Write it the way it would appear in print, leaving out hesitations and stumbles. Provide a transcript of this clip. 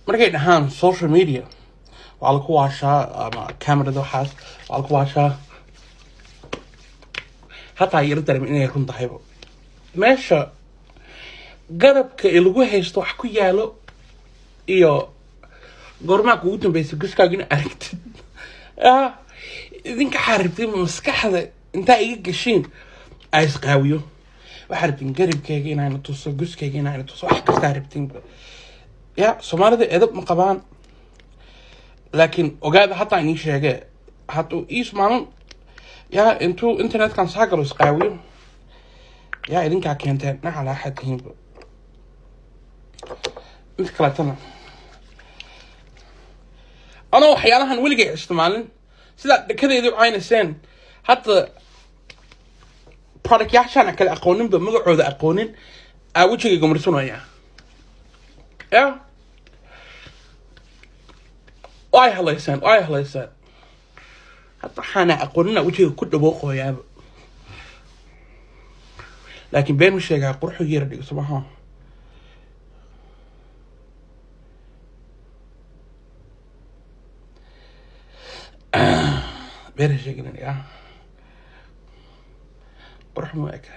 markay dhahaan social media waa lagu waashaa ama camerada waxaas waa lagu waashaa hataa yara dareem inay run tahayba meesha garabka lagu haysto wax ku yaalo iyo goormaa kugu dambaysa guskaagina aragtid idinka xaribtay maskaxda intaa iga gashiin ay isqaawiyo waxaa rabtiin garabkayga inayna tuso guskayga inayna tuso wax kastaa rabtiin ya soomaalida edab ma qabaan laakiin ogaada hataa inii sheege hadduu maalin ya intuu internetkan saa galo isqaawiyo yaa idinkaa keenteen nacalaaxad tihiinba mid kaletana anoo waxyaalahan weligay isticmaalin sidaa dhakadeedii u caynayseen hadda productyaashaan kale aqooninba magacooda aqoonin aa wejigayga marsanaya ya way halaysaan hadda waxaana aqoonina wejigayga ku dhawooqooyaaba laakiin been ma sheegaa quruxu yara dhigo somaha been sheegin ya قرح مو أكل